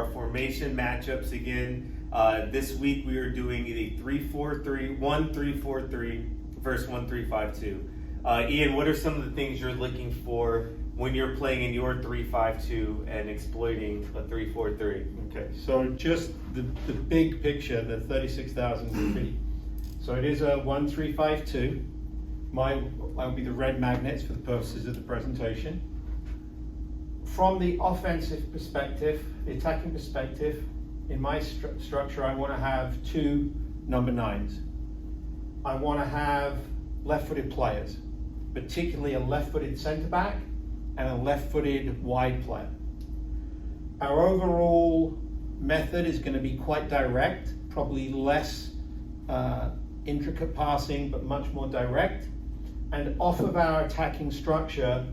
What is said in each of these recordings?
our formation matchups again. This week we are doing a 3-4-3, 1-3-4-3 versus 1-3-5-2. Ian, what are some of the things you're looking for when you're playing in your 3-5-2 and exploiting a 3-4-3? Okay, so just the big picture, the 36,000 feet. So it is a 1-3-5-2. Mine will be the red magnets for the purposes of the presentation. From the offensive perspective, the attacking perspective, in my structure, I want to have two number 9s. I want to have left-footed players, particularly a left-footed centre back and a left-footed wide player. Our overall method is going to be quite direct, probably less intricate passing, but much more direct. And off of our attacking structure,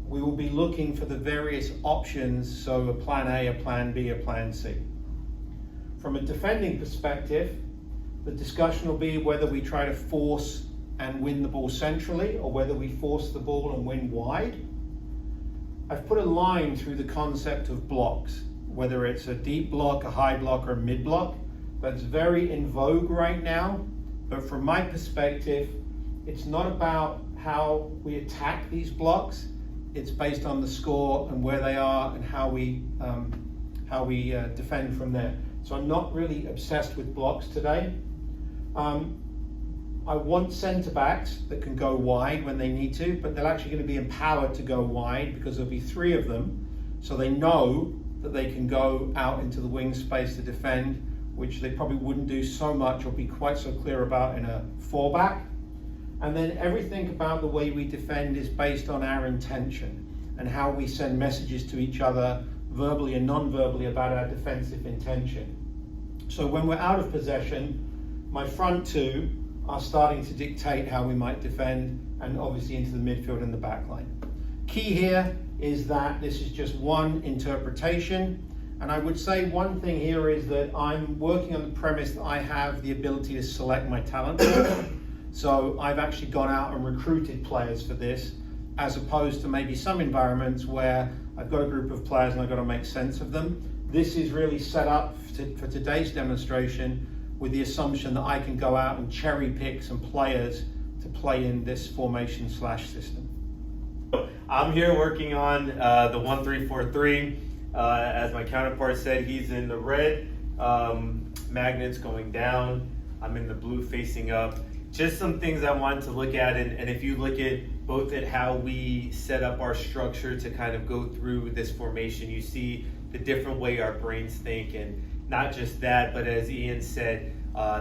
we will be looking for the various options, so a plan A, a plan B, a plan C. From a defending perspective, the discussion will be whether we try to force and win the ball centrally or whether we force the ball and win wide. I've put a line through the concept of blocks, whether it's a deep block, a high block, or a mid block. That's very in vogue right now, but from my perspective, it's not about how we attack these blocks. It's based on the score and where they are and how we defend from there. So I'm not really obsessed with blocks today. I want centre backs that can go wide when they need to, but they're actually going to be empowered to go wide because there'll be 3 of them. So they know that they can go out into the wing space to defend, which they probably wouldn't do so much or be quite so clear about in a 4-back. And then everything about the way we defend is based on our intention and how we send messages to each other verbally and non-verbally about our defensive intention. So when we're out of possession, my front 2 are starting to dictate how we might defend, and obviously into the midfield and the back line. Key here is that this is just one interpretation, and I would say one thing here is that I'm working on the premise that I have the ability to select my talent. So I've actually gone out and recruited players for this, as opposed to maybe some environments where I've got a group of players and I've got to make sense of them. This is really set up for today's demonstration with the assumption that I can go out and cherry pick some players to play in this formation / system. I'm here working on the 1-3-4-3. As my counterpart said, he's in the red, magnets going down. I'm in the blue facing up. Just some things I wanted to look at, and if you look at both at how we set up our structure to kind of go through this formation, you see the different way our brains think, and not just that, but as Ian said,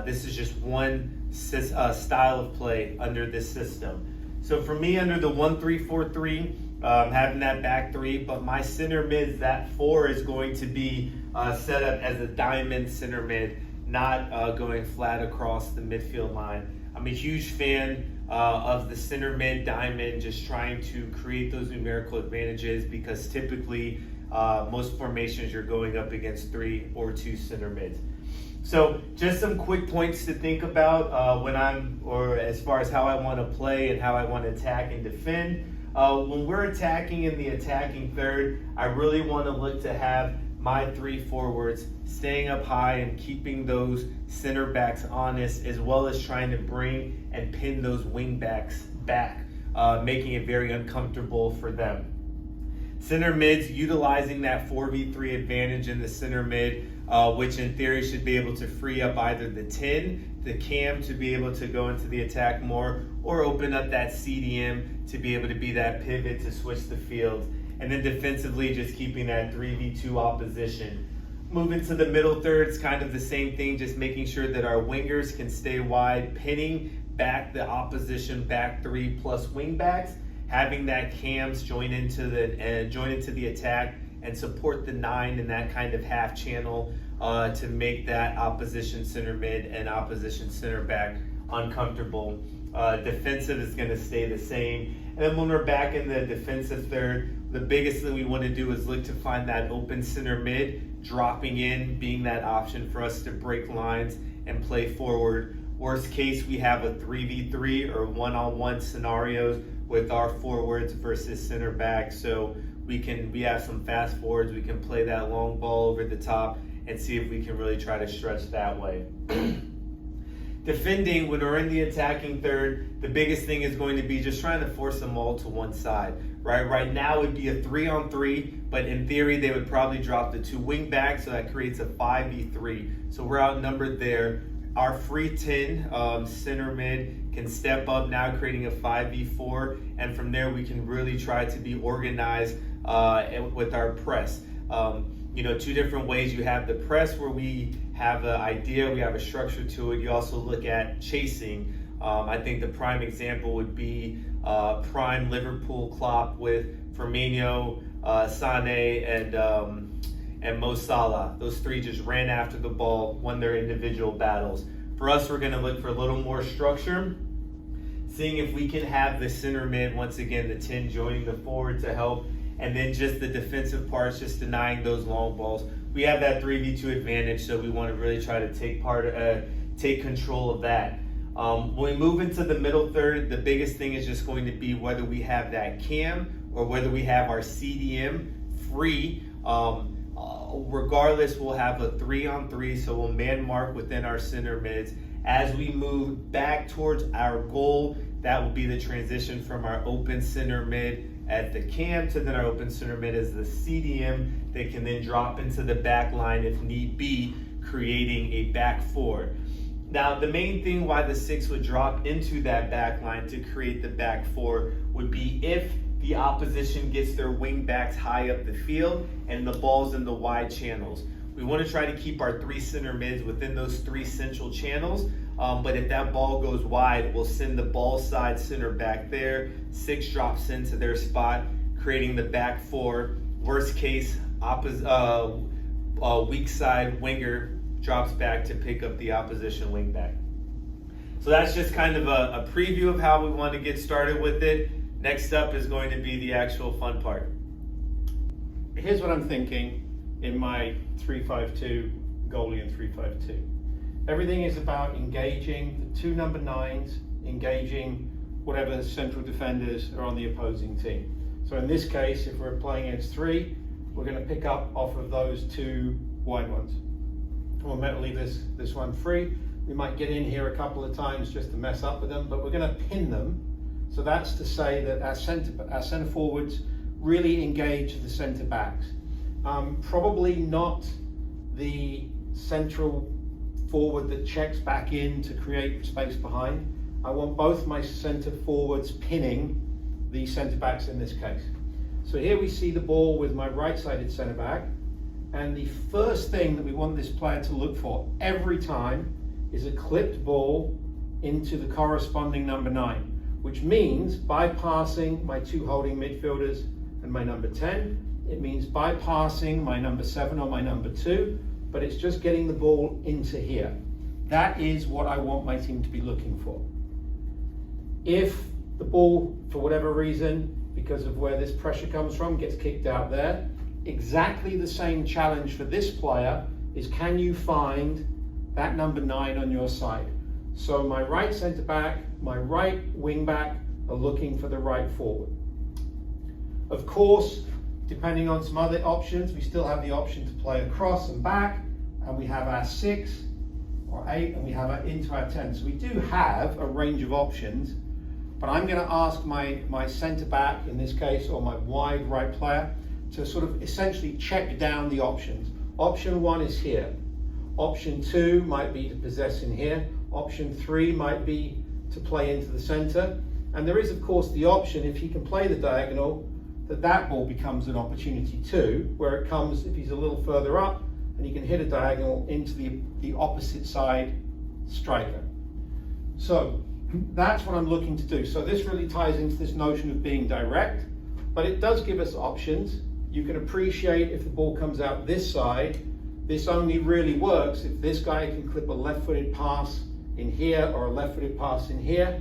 this is just one style of play under this system. So for me, under the 1-3-4-3, having that back 3, but my center mid, that 4 is going to be set up as a diamond center mid, not going flat across the midfield line. I'm a huge fan of the center mid diamond, just trying to create those numerical advantages, because typically most formations you're going up against 3 or 2 center mids. So just some quick points to think about as far as how I want to play and how I want to attack and defend. When we're attacking in the attacking third, I really want to look to have my 3 forwards staying up high and keeping those center backs honest, as well as trying to bring and pin those wing backs back, making it very uncomfortable for them. Center mids utilizing that 4v3 advantage in the center mid, which in theory should be able to free up either the 10, the cam to be able to go into the attack more, or open up that CDM to be able to be that pivot to switch the field. And then defensively, just keeping that 3v2 opposition. Moving to the middle third, it's kind of the same thing, just making sure that our wingers can stay wide, pinning back the opposition back 3 plus wing backs, having that cams join into the attack and support the 9 in that kind of half channel to make that opposition center mid and opposition center back uncomfortable. Defensive is going to stay the same. And then when we're back in the defensive third, the biggest thing we want to do is look to find that open center mid, dropping in, being that option for us to break lines and play forward. Worst case, we have a 3v3 or one-on-one scenarios with our forwards versus center back. So we have some fast forwards. We can play that long ball over the top and see if we can really try to stretch that way. Defending, when we're in the attacking third, the biggest thing is going to be just trying to force them all to one side, right? Right now it would be a 3-on-3, but in theory they would probably drop the 2 wing backs, so that creates a 5v3. So we're outnumbered there. Our free 10 center mid can step up now, creating a 5v4, and from there we can really try to be organized with our press. 2 different ways. You have the press where we have an idea, we have a structure to it. You also look at chasing. I think the prime example would be prime Liverpool Klopp with Firmino, Sané, and Mo Salah. Those 3 just ran after the ball, won their individual battles. For us, we're going to look for a little more structure, seeing if we can have the center mid, once again, the 10 joining the forward to help, and then just the defensive parts, just denying those long balls. We have that 3v2 advantage, so we want to really try to take control of that. When we move into the middle third, the biggest thing is just going to be whether we have that cam or whether we have our CDM free. Regardless, we'll have a 3-on-3, so we'll man mark within our center mids. As we move back towards our goal, that will be the transition from our open center mid at the cam to then our open center mid as the CDM. They can then drop into the back line if need be, creating a back 4. Now, the main thing why the 6 would drop into that back line to create the back 4 would be if the opposition gets their wing backs high up the field and the ball's in the wide channels. We want to try to keep our 3 center mids within those 3 central channels, but if that ball goes wide, we'll send the ball side center back there. 6 drops into their spot, creating the back 4. Worst case, weak side winger drops back to pick up the opposition wing back. So that's just kind of a preview of how we want to get started with it. Next up is going to be the actual fun part. Here's what I'm thinking in my 3-5-2 goalie and 3-5-2. Everything is about engaging the 2 number 9s, engaging whatever central defenders are on the opposing team. So in this case, if we're playing against 3, we're going to pick up off of those 2 wide ones. We'll leave this one free. We might get in here a couple of times just to mess up with them, but we're going to pin them. So that's to say that our centre forwards really engage the centre backs. Probably not the central forward that checks back in to create space behind. I want both my centre forwards pinning the centre backs in this case. So here we see the ball with my right-sided centre back, and the first thing that we want this player to look for every time is a clipped ball into the corresponding number 9. Which means bypassing my 2 holding midfielders and my number 10. It means bypassing my number 7 or my number 2, but it's just getting the ball into here. That is what I want my team to be looking for. If the ball, for whatever reason, because of where this pressure comes from, gets kicked out there, exactly the same challenge for this player is, can you find that number 9 on your side? So my right centre back, my right wing back are looking for the right forward. Of course, depending on some other options, we still have the option to play across and back, and we have our 6 or 8, and we have our into our 10. So we do have a range of options, but I'm going to ask my centre back in this case, or my wide right player, to sort of essentially check down the options. Option 1 is here. Option 2 might be to possess in here. Option 3 might be to play into the center. And there is, of course, the option, if he can play the diagonal, that ball becomes an opportunity too, where it comes, if he's a little further up, and he can hit a diagonal into the opposite side striker. So that's what I'm looking to do. So this really ties into this notion of being direct, but it does give us options. You can appreciate if the ball comes out this side, this only really works if this guy can clip a left-footed pass in here or a left-footed pass in here,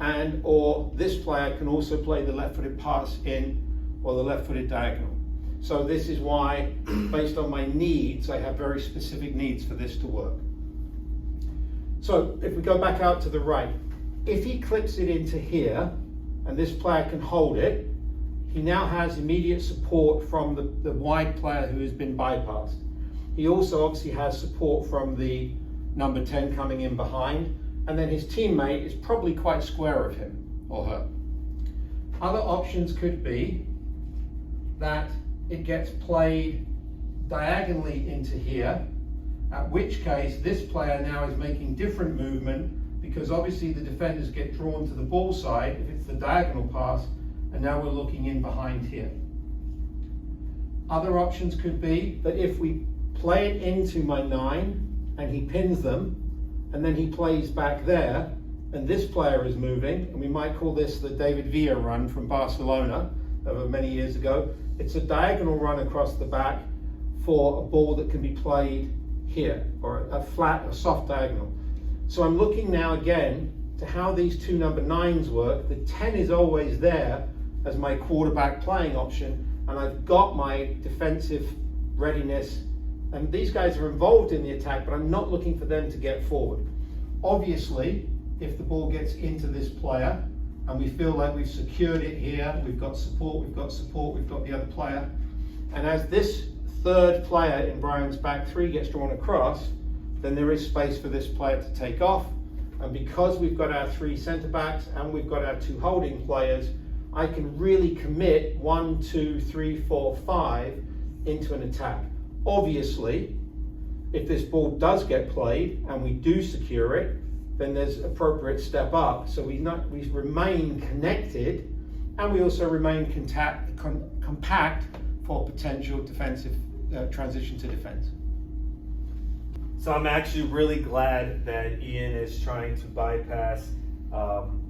and or this player can also play the left-footed pass in or the left-footed diagonal. So this is why, based on my needs, I have very specific needs for this to work. So if we go back out to the right, if he clips it into here and this player can hold it, he now has immediate support from the wide player who has been bypassed. He also obviously has support from the number 10 coming in behind, and then his teammate is probably quite square of him or her. Other options could be that it gets played diagonally into here, at which case this player now is making different movement, because obviously the defenders get drawn to the ball side if it's the diagonal pass, and now we're looking in behind here. Other options could be that if we play it into my 9 and he pins them, and then he plays back there, and this player is moving, and we might call this the David Villa run from Barcelona of many years ago. It's a diagonal run across the back for a ball that can be played here, or a flat, a soft diagonal. So I'm looking now again to how these two number 9s work. The 10 is always there as my quarterback playing option, and I've got my defensive readiness, and these guys are involved in the attack, but I'm not looking for them to get forward. Obviously, if the ball gets into this player and we feel like we've secured it here, we've got support, we've got the other player, and as this third player in Brian's back 3 gets drawn across, then there is space for this player to take off. And because we've got our 3 centre backs and we've got our 2 holding players, I can really commit 1, 2, 3, 4, 5 into an attack. Obviously, if this ball does get played and we do secure it, then there's appropriate step up. So we remain connected, and we also remain compact for potential defensive transition to defense. So I'm actually really glad that Ian is trying to bypass,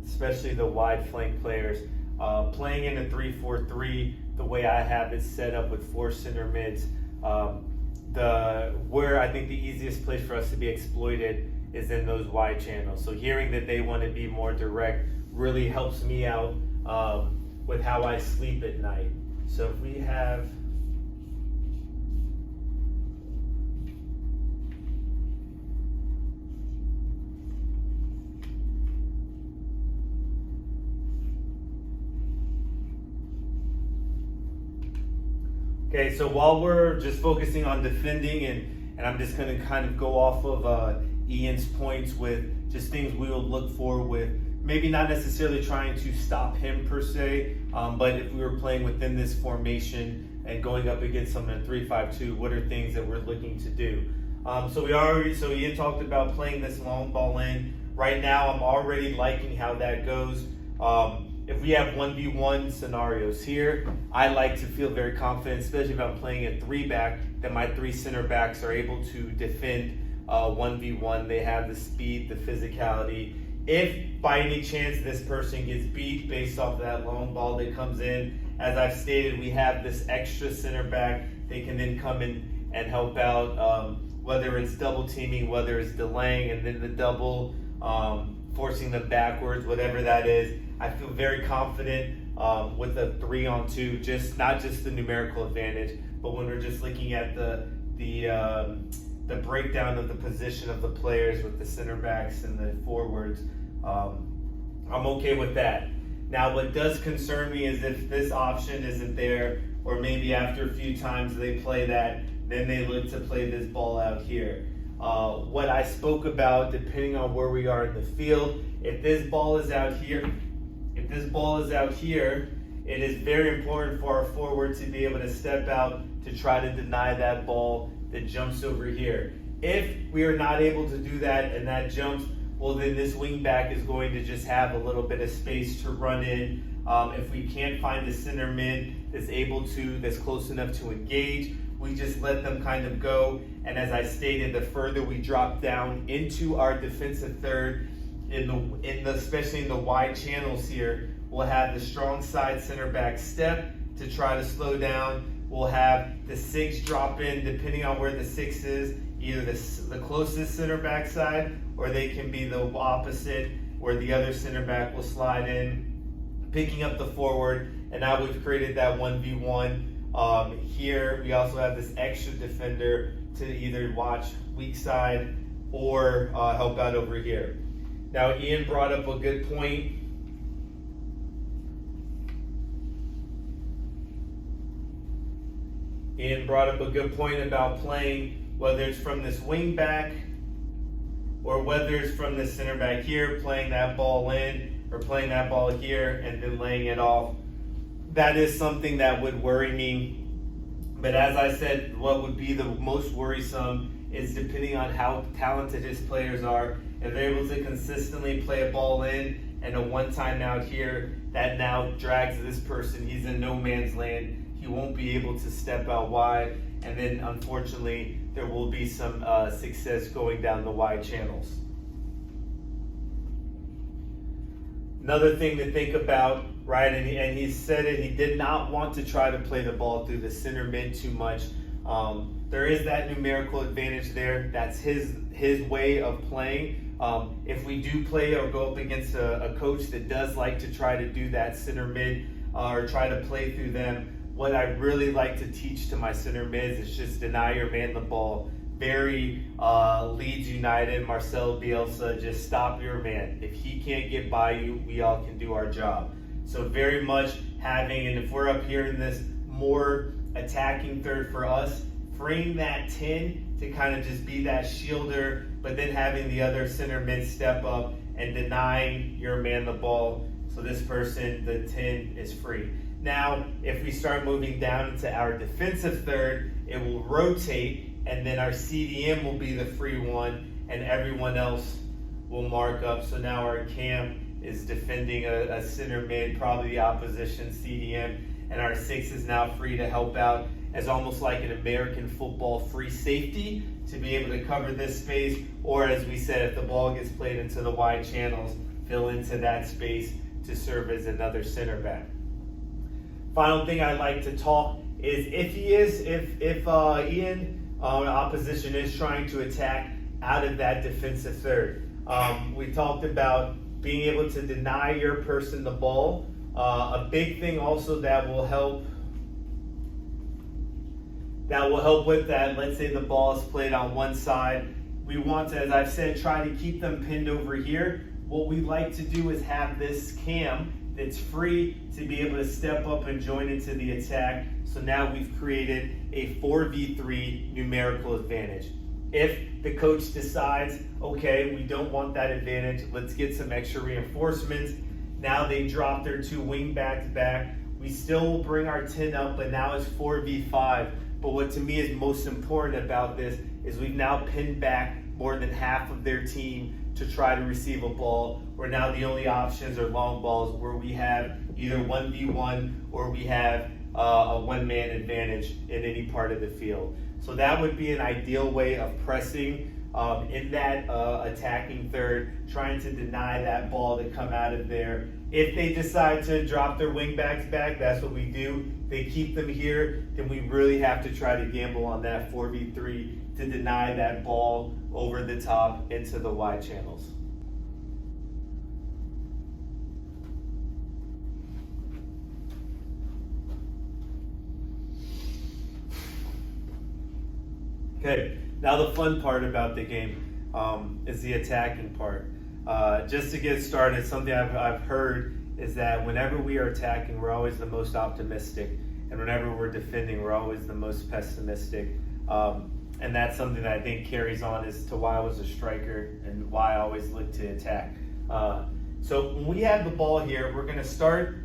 especially the wide flank players. Playing in a 3-4-3, the way I have it set up with 4 center mids, where I think the easiest place for us to be exploited is in those wide channels. So hearing that they want to be more direct really helps me out with how I sleep at night. So if we have Okay, so while we're just focusing on defending, and I'm just going to kind of go off of Ian's points with just things we will look for with maybe not necessarily trying to stop him per se, but if we were playing within this formation and going up against someone in 3-5-2, what are things that we're looking to do? So Ian talked about playing this long ball in. Right now, I'm already liking how that goes. If we have 1v1 scenarios here, I like to feel very confident, especially if I'm playing a 3-back, that my 3 center backs are able to defend 1v1. They have the speed, the physicality. If by any chance this person gets beat based off of that long ball that comes in, as I've stated, we have this extra center back. They can then come in and help out, whether it's double teaming, whether it's delaying, and then the double, forcing them backwards, whatever that is. I feel very confident with a 3-on-2, not just the numerical advantage, but when we're just looking at the breakdown of the position of the players with the center backs and the forwards, I'm okay with that. Now, what does concern me is if this option isn't there, or maybe after a few times they play that, then they look to play this ball out here. What I spoke about, depending on where we are in the field, if this ball is out here, it is very important for our forward to be able to step out to try to deny that ball that jumps over here. If we are not able to do that and that jumps, well, then this wing back is going to just have a little bit of space to run in. If we can't find the center mid that's close enough to engage, we just let them kind of go. And as I stated, the further we drop down into our defensive third, especially in the wide channels here, we'll have the strong side center back step to try to slow down. We'll have the 6 drop in, depending on where the 6 is, either the closest center back side, or they can be the opposite, where the other center back will slide in, picking up the forward. And now we've created that 1v1. Here we also have this extra defender to either watch weak side or help out over here. Now, Ian brought up a good point. Ian brought up a good point about playing, whether it's from this wing back or whether it's from the center back here, playing that ball in or playing that ball here and then laying it off. That is something that would worry me. But as I said, what would be the most worrisome is depending on how talented his players are. If they're able to consistently play a ball in and a one-time out here, that now drags this person. He's in no man's land. He won't be able to step out wide. And then, unfortunately, there will be some success going down the wide channels. Another thing to think about, right, and he said it, he did not want to try to play the ball through the center mid too much. There is that numerical advantage there. That's his way of playing. If we do play or go up against a coach that does like to try to do that center mid or try to play through them, what I really like to teach to my center mids is just deny your man the ball. Very Leeds United, Marcelo Bielsa, just stop your man. If he can't get by you, we all can do our job. So very much having, and if we're up here in this more attacking third for us, freeing that 10 to kind of just be that shielder, but then having the other center mid step up and denying your man the ball. So this person, the 10, is free. Now, if we start moving down into our defensive third, it will rotate, and then our CDM will be the free one, and everyone else will mark up. So now our cam is defending a center mid, probably the opposition CDM, and our 6 is now free to help out as almost like an American football free safety to be able to cover this space, or as we said, if the ball gets played into the wide channels, fill into that space to serve as another center back. Final thing I'd like to talk is if Ian, opposition is trying to attack out of that defensive third. We talked about being able to deny your person the ball. A big thing also that will help with that, let's say the ball is played on one side. We want to, as I've said, try to keep them pinned over here. What we like to do is have this cam that's free to be able to step up and join into the attack. So now we've created a 4v3 numerical advantage. If the coach decides, okay, we don't want that advantage, let's get some extra reinforcements. Now they drop their 2 wing backs back. We still will bring our 10 up, but now it's 4v5. But what to me is most important about this is we've now pinned back more than half of their team to try to receive a ball, where now the only options are long balls where we have either 1v1 or we have a one-man advantage in any part of the field. So that would be an ideal way of pressing in that attacking third, trying to deny that ball to come out of there. If they decide to drop their wing backs back, that's what we do. They keep them here, then we really have to try to gamble on that 4v3 to deny that ball over the top into the wide channels. Okay, now the fun part about the game is the attacking part. Just to get started, something I've heard is that whenever we are attacking, we're always the most optimistic, and whenever we're defending, we're always the most pessimistic. And that's something that I think carries on as to why I was a striker and why I always look to attack. So when we have the ball here, we're going to start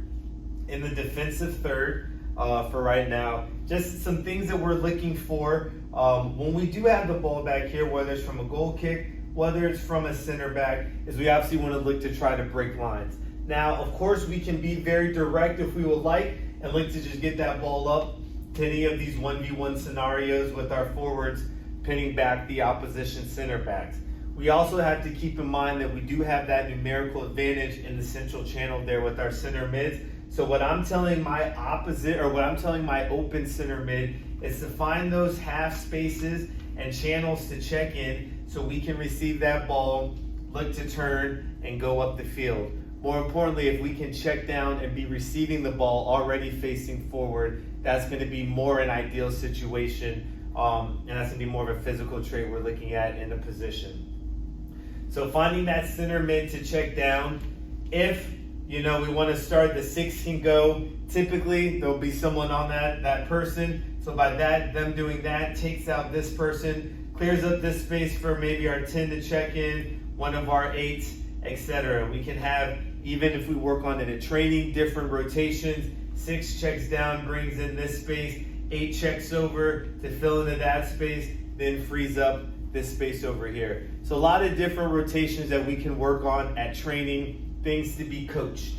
in the defensive third for right now. Just some things that we're looking for when we do have the ball back here, whether it's from a goal kick, whether it's from a center back, is we obviously want to look to try to break lines. Now, of course, we can be very direct if we would like and look to just get that ball up to any of these 1v1 scenarios with our forwards pinning back the opposition center backs. We also have to keep in mind that we do have that numerical advantage in the central channel there with our center mids. So what I'm telling my opposite, or what I'm telling my open center mid, is to find those half spaces and channels to check in so we can receive that ball, look to turn, and go up the field. More importantly, if we can check down and be receiving the ball already facing forward, that's going to be more an ideal situation, and that's going to be more of a physical trait we're looking at in a position. So finding that center mid to check down. If we want to start, the 6 can go. Typically, there'll be someone on that person So by that, them doing that takes out this person, clears up this space for maybe our 10 to check in, one of our 8s, etc. We can have, even if we work on it in training, different rotations. 6 checks down, brings in this space, 8 checks over to fill into that space, then frees up this space over here. So a lot of different rotations that we can work on at training, things to be coached.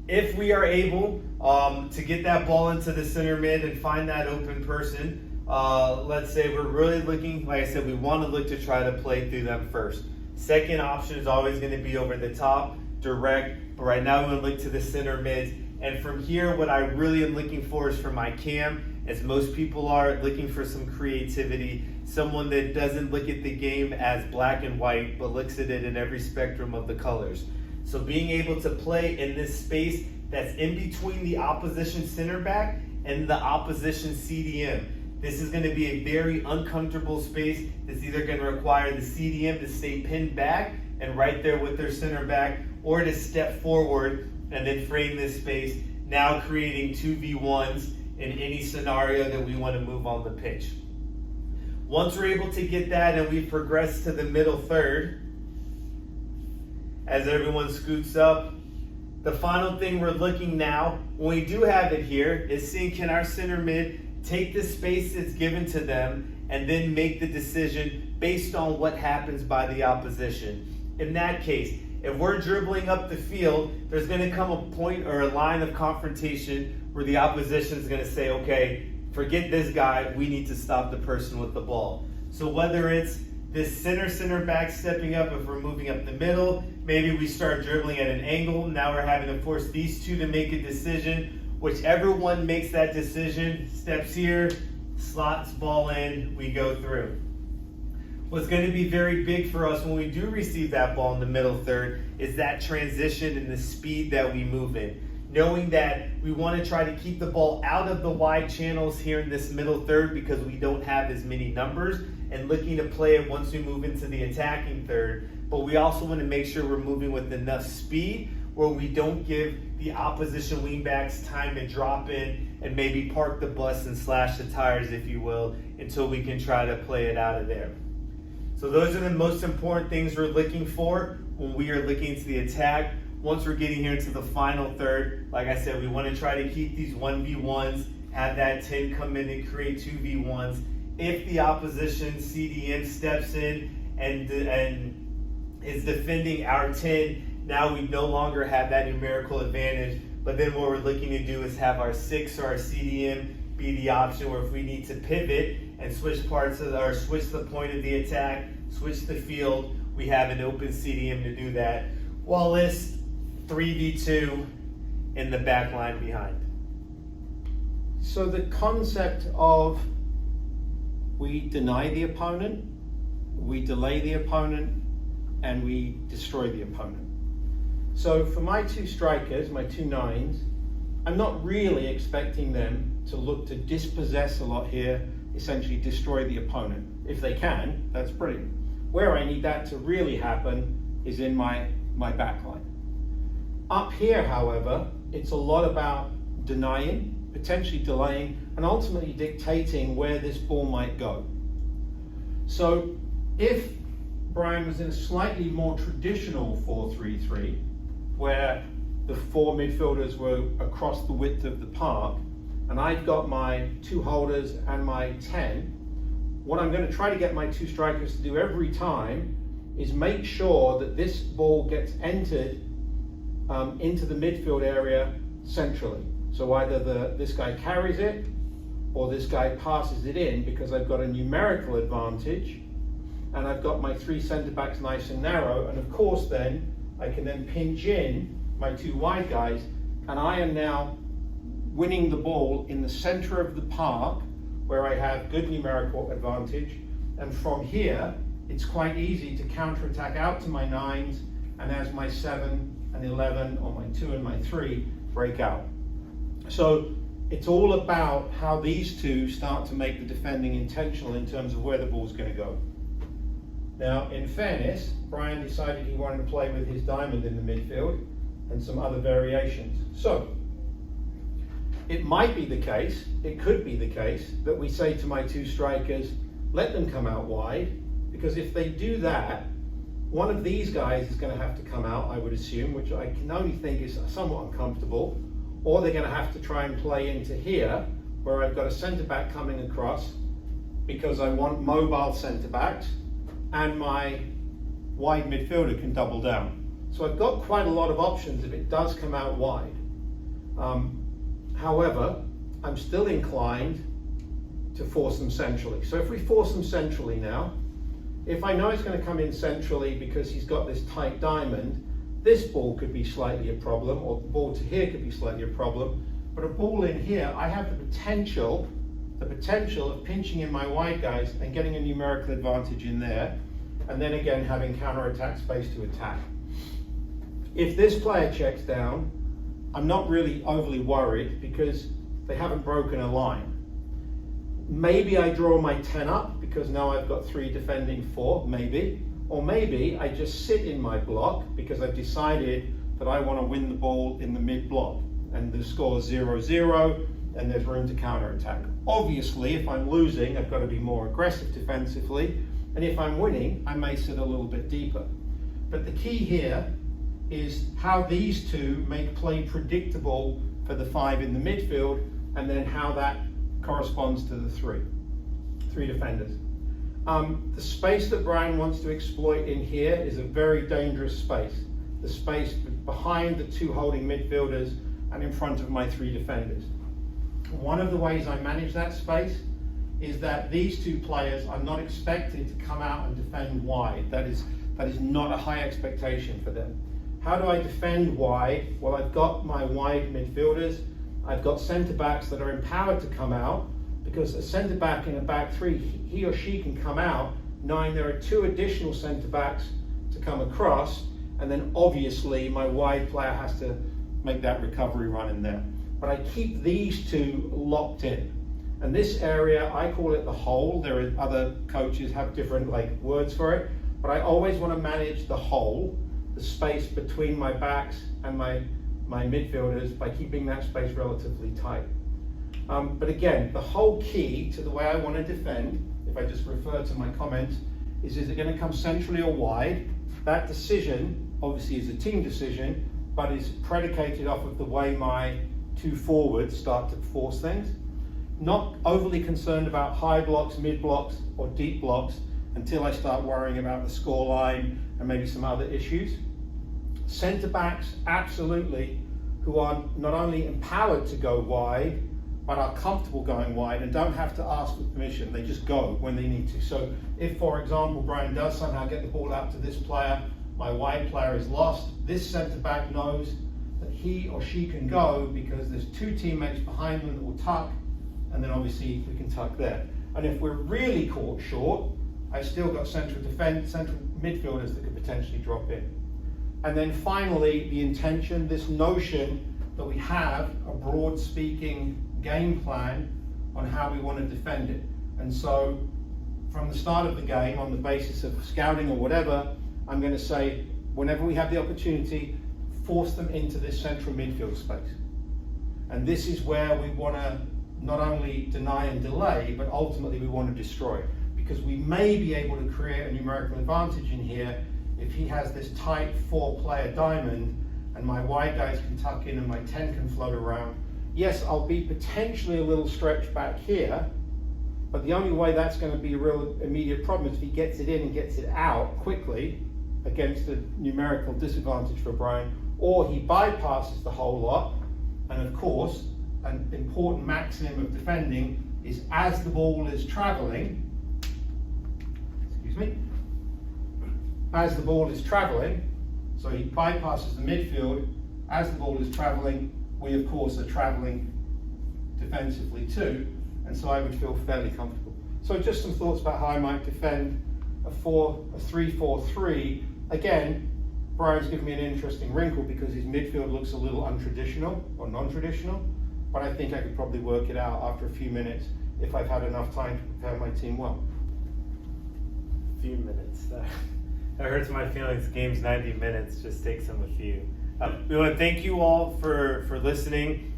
If we are able to get that ball into the center mid and find that open person, let's say we're really looking, like I said, we want to look to try to play through them first. Second option is always going to be over the top, direct, but right now we're going to look to the center mids. And from here, what I really am looking for is for my cam, as most people are, looking for some creativity, someone that doesn't look at the game as black and white, but looks at it in every spectrum of the colors. So being able to play in this space that's in between the opposition center back and the opposition CDM. This is going to be a very uncomfortable space that's either going to require the CDM to stay pinned back and right there with their center back, or to step forward and then frame this space, now creating 2v1s in any scenario that we want to move on the pitch. Once we're able to get that and we progress to the middle third, as everyone scoots up, the final thing we're looking now, when we do have it here, is seeing can our center mid take the space that's given to them and then make the decision based on what happens by the opposition. In that case, if we're dribbling up the field, there's going to come a point or a line of confrontation where the opposition is going to say, okay, forget this guy, we need to stop the person with the ball. So whether it's this center back stepping up, if we're moving up the middle, maybe we start dribbling at an angle. Now we're having to force these two to make a decision. Whichever one makes that decision, steps here, slots ball in, we go through. What's going to be very big for us when we do receive that ball in the middle third is that transition and the speed that we move in. Knowing that we want to try to keep the ball out of the wide channels here in this middle third because we don't have as many numbers, and looking to play it once we move into the attacking third. But we also want to make sure we're moving with enough speed where we don't give the opposition wingbacks time to drop in and maybe park the bus and slash the tires, if you will, until we can try to play it out of there. So those are the most important things we're looking for when we are looking to the attack. Once we're getting here into the final third, like I said, we want to try to keep these 1v1s, have that 10 come in and create 2v1s. If the opposition CDM steps in and is defending our 10, now we no longer have that numerical advantage. But then what we're looking to do is have our 6 or our CDM be the option where if we need to pivot and switch parts of or switch the point of the attack, switch the field, we have an open CDM to do that. While this 3v2 in the back line behind. So the concept of we deny the opponent, we delay the opponent, and we destroy the opponent. So for my 2 strikers, my 2 9s, I'm not really expecting them to look to dispossess a lot here, essentially destroy the opponent. If they can, that's brilliant. Where I need that to really happen is in my back line. Up here, however, it's a lot about denying, potentially delaying, and ultimately dictating where this ball might go. So if Brian was in a slightly more traditional 4-3-3, where the 4 midfielders were across the width of the park, and I've got my 2 holders and my 10, what I'm going to try to get my 2 strikers to do every time is make sure that this ball gets entered into the midfield area centrally. So either this guy carries it or this guy passes it in, because I've got a numerical advantage and I've got my 3 centre backs nice and narrow, and of course then I can then pinch in my 2 wide guys, and I am now winning the ball in the centre of the park where I have good numerical advantage, and from here it's quite easy to counter-attack out to my 9s, and as my 7 and 11 or my 2 and my 3 break out. So it's all about how these 2 start to make the defending intentional in terms of where the ball's going to go. Now, in fairness, Brian decided he wanted to play with his diamond in the midfield and some other variations. So it might be the case, it could be the case, that we say to my two strikers, let them come out wide, because if they do that, one of these guys is going to have to come out, I would assume, which I can only think is somewhat uncomfortable, or they're going to have to try and play into here, where I've got a centre back coming across, because I want mobile centre backs, and my wide midfielder can double down. So I've got quite a lot of options if it does come out wide. However, I'm still inclined to force them centrally. So if we force them centrally now, if I know it's going to come in centrally because he's got this tight diamond, this ball could be slightly a problem, or the ball to here could be slightly a problem, but a ball in here, I have the potential of pinching in my wide guys and getting a numerical advantage in there, and then again having counter-attack space to attack. If this player checks down, I'm not really overly worried because they haven't broken a line. Maybe I draw my 10 up because now I've got 3 defending 4, maybe. Or maybe I just sit in my block because I've decided that I want to win the ball in the mid block. And the score is 0-0 and there's room to counter-attack. Obviously, if I'm losing, I've got to be more aggressive defensively. And if I'm winning, I may sit a little bit deeper. But the key here is how these two make play predictable for the 5 in the midfield, and then how that corresponds to the three defenders. The space that Brian wants to exploit in here is a very dangerous space. The space behind the 2 holding midfielders and in front of my 3 defenders. One of the ways I manage that space is that these 2 players are not expected to come out and defend wide. That is not a high expectation for them. How do I defend wide? Well, I've got my wide midfielders. I've got centre backs that are empowered to come out, because a centre back in a back 3, he or she can come out knowing there are 2 additional centre backs to come across, and then obviously my wide player has to make that recovery run in there. But I keep these 2 locked in. And this area, I call it the hole. There are other coaches have different words for it, but I always want to manage the hole, the space between my backs and my midfielders, by keeping that space relatively tight. But again, the whole key to the way I want to defend, if I just refer to my comments, is it going to come centrally or wide? That decision obviously is a team decision, but is predicated off of the way my 2 forwards start to force things. Not overly concerned about high blocks, mid blocks, or deep blocks until I start worrying about the score line and maybe some other issues. Centre backs, absolutely, who are not only empowered to go wide, but are comfortable going wide and don't have to ask for permission. They just go when they need to. So if, for example, Brian does somehow get the ball out to this player, my wide player is lost, this centre back knows that he or she can go because there's 2 teammates behind them that will tuck, and then obviously we can tuck there. And if we're really caught short, I've still got central midfielders that could potentially drop in. And then finally, the intention, this notion that we have a broad speaking game plan on how we want to defend it. And so from the start of the game, on the basis of scouting or whatever, I'm going to say, whenever we have the opportunity, force them into this central midfield space. And this is where we want to not only deny and delay, but ultimately we want to destroy. Because we may be able to create a numerical advantage in here if he has this tight 4-player diamond and my wide guys can tuck in and my 10 can float around. Yes, I'll be potentially a little stretched back here, but the only way that's going to be a real immediate problem is if he gets it in and gets it out quickly against a numerical disadvantage for Brian, or he bypasses the whole lot. And of course, an important maximum of defending is as the ball is traveling, as the ball is traveling, so he bypasses the midfield, as the ball is traveling, we of course are traveling defensively too, and so I would feel fairly comfortable. So just some thoughts about how I might defend a 3-4-3. Again, Brian's given me an interesting wrinkle because his midfield looks a little untraditional or non-traditional, but I think I could probably work it out after a few minutes if I've had enough time to prepare my team well. Few minutes. That hurts my feelings. The game's 90 minutes. Just takes them a few. We want to thank you all for listening.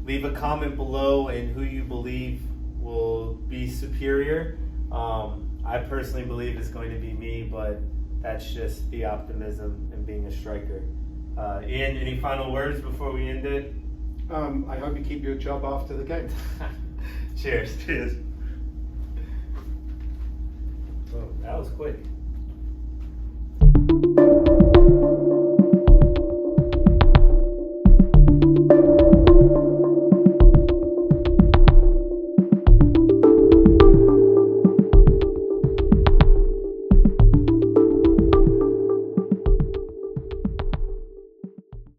leave a comment below and who you believe will be superior. I personally believe it's going to be me, but that's just the optimism and being a striker. Ian, any final words before we end it? I hope you keep your job after the game. Cheers. Cheers. Oh, that was quick.